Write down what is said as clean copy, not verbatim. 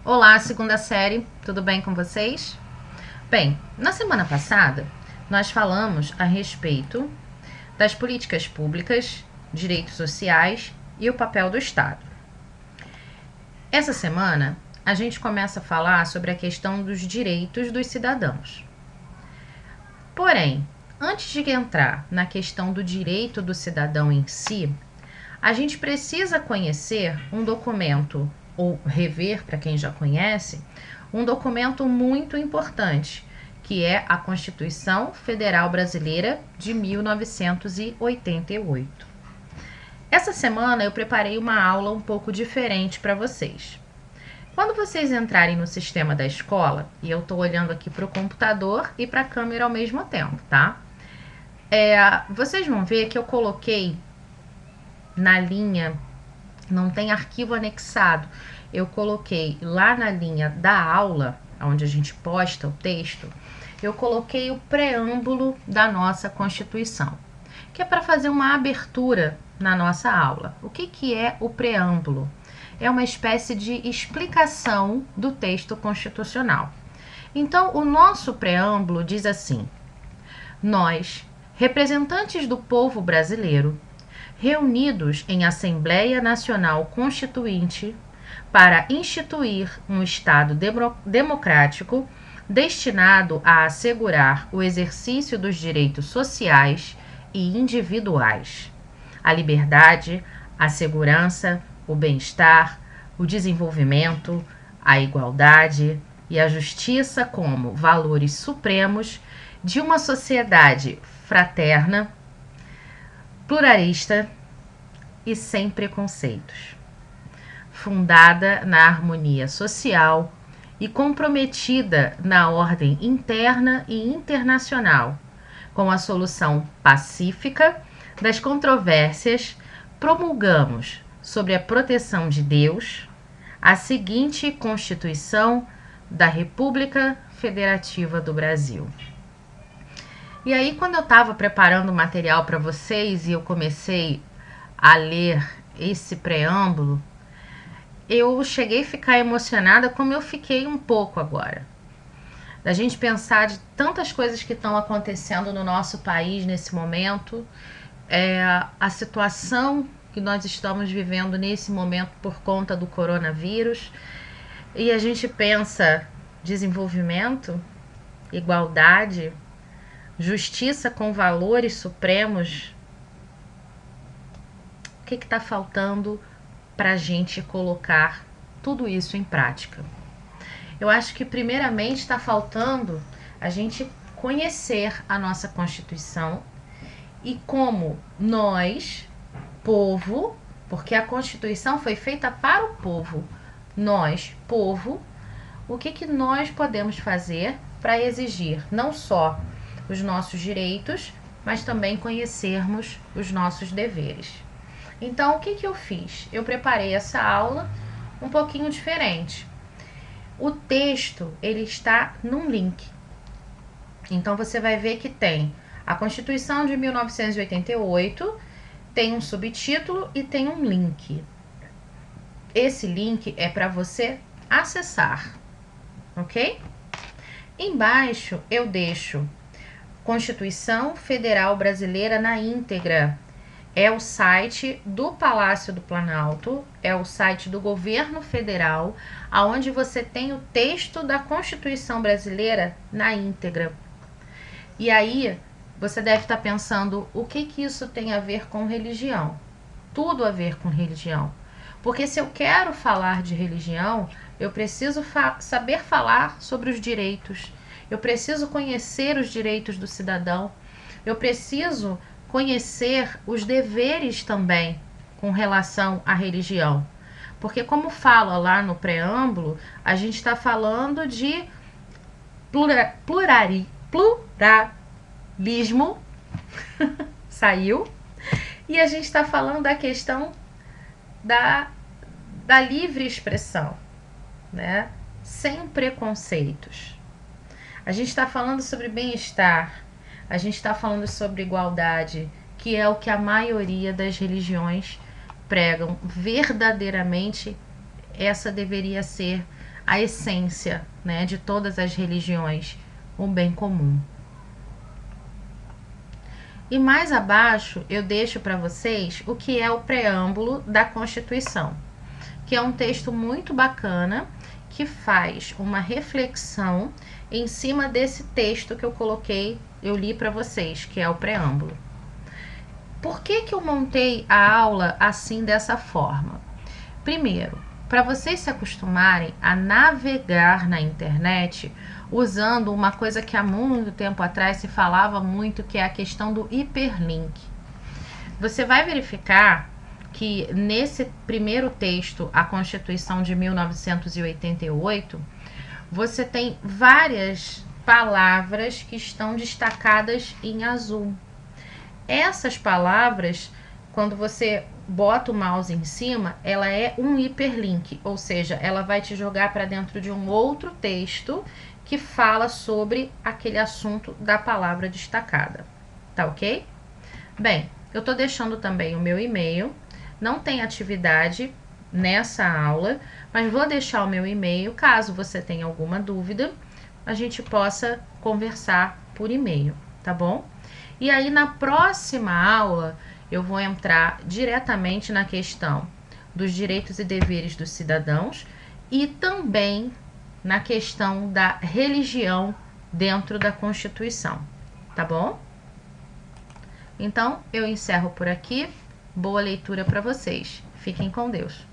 Olá, segunda série, tudo bem com vocês? Bem, na semana passada nós falamos a respeito das políticas públicas, direitos sociais e o papel do Estado. Essa semana a gente começa a falar sobre a questão dos direitos dos cidadãos. Porém, antes de entrar na questão do direito do cidadão em si, a gente precisa conhecer um documento, ou rever, para quem já conhece, um documento muito importante, que é a Constituição Federal Brasileira de 1988. Essa semana eu preparei uma aula um pouco diferente para vocês. Quando vocês entrarem no sistema da escola, e eu estou olhando aqui para o computador e para a câmera ao mesmo tempo, tá? Vocês vão ver que eu coloquei na linha, não tem arquivo anexado, eu coloquei lá na linha da aula, onde a gente posta o texto, eu coloquei o preâmbulo da nossa Constituição, que é para fazer uma abertura na nossa aula. O que é o preâmbulo? É uma espécie de explicação do texto constitucional. Então, o nosso preâmbulo diz assim: nós, representantes do povo brasileiro, reunidos em Assembleia Nacional Constituinte para instituir um Estado democrático destinado a assegurar o exercício dos direitos sociais e individuais, a liberdade, a segurança, o bem-estar, o desenvolvimento, a igualdade e a justiça como valores supremos de uma sociedade fraterna, pluralista e sem preconceitos, fundada na harmonia social e comprometida na ordem interna e internacional, com a solução pacífica das controvérsias, promulgamos, sob a proteção de Deus, a seguinte Constituição da República Federativa do Brasil. E aí, quando eu estava preparando o material para vocês e eu comecei a ler esse preâmbulo, eu cheguei a ficar emocionada, como eu fiquei um pouco agora. Da gente pensar de tantas coisas que estão acontecendo no nosso país nesse momento, a situação que nós estamos vivendo nesse momento por conta do coronavírus, e a gente pensa desenvolvimento, igualdade, justiça com valores supremos. O que está faltando para a gente colocar tudo isso em prática? Eu acho que primeiramente está faltando a gente conhecer a nossa Constituição e como nós, povo, porque a Constituição foi feita para o povo, nós, povo, o que nós podemos fazer para exigir não só os nossos direitos, mas também conhecermos os nossos deveres. Então, o que eu fiz? Eu preparei essa aula um pouquinho diferente. O texto, ele está num link. Então, você vai ver que tem a Constituição de 1988, tem um subtítulo e tem um link. Esse link é para você acessar, ok? Embaixo, eu deixo Constituição Federal Brasileira na íntegra. É o site do Palácio do Planalto, é o site do governo federal, onde você tem o texto da Constituição Brasileira na íntegra. E aí, você deve estar pensando, o que isso tem a ver com religião? Tudo a ver com religião. Porque se eu quero falar de religião, eu preciso saber falar sobre os direitos. Eu preciso conhecer os direitos do cidadão. Eu preciso conhecer os deveres também com relação à religião. Porque, como fala lá no preâmbulo, a gente está falando de pluralismo, saiu, e a gente está falando da questão da livre expressão, né? Sem preconceitos. A gente está falando sobre bem-estar, a gente está falando sobre igualdade, que é o que a maioria das religiões pregam. Verdadeiramente, essa deveria ser a essência, né, de todas as religiões, o bem comum. E mais abaixo eu deixo para vocês o que é o preâmbulo da Constituição, que é um texto muito bacana que faz uma reflexão em cima desse texto que eu li para vocês, que é o preâmbulo. Por que eu montei a aula assim, dessa forma? Primeiro, para vocês se acostumarem a navegar na internet usando uma coisa que há muito tempo atrás se falava muito, que é a questão do hiperlink. Você vai verificar que nesse primeiro texto, a Constituição de 1988, você tem várias palavras que estão destacadas em azul. Essas palavras, quando você bota o mouse em cima, ela é um hiperlink, ou seja, ela vai te jogar para dentro de um outro texto que fala sobre aquele assunto da palavra destacada. Tá ok? Bem, eu tô deixando também o meu e-mail. Não tem atividade nessa aula, mas vou deixar o meu e-mail caso você tenha alguma dúvida, a gente possa conversar por e-mail, tá bom? E aí na próxima aula eu vou entrar diretamente na questão dos direitos e deveres dos cidadãos e também na questão da religião dentro da Constituição, tá bom? Então, eu encerro por aqui. Boa leitura para vocês. Fiquem com Deus.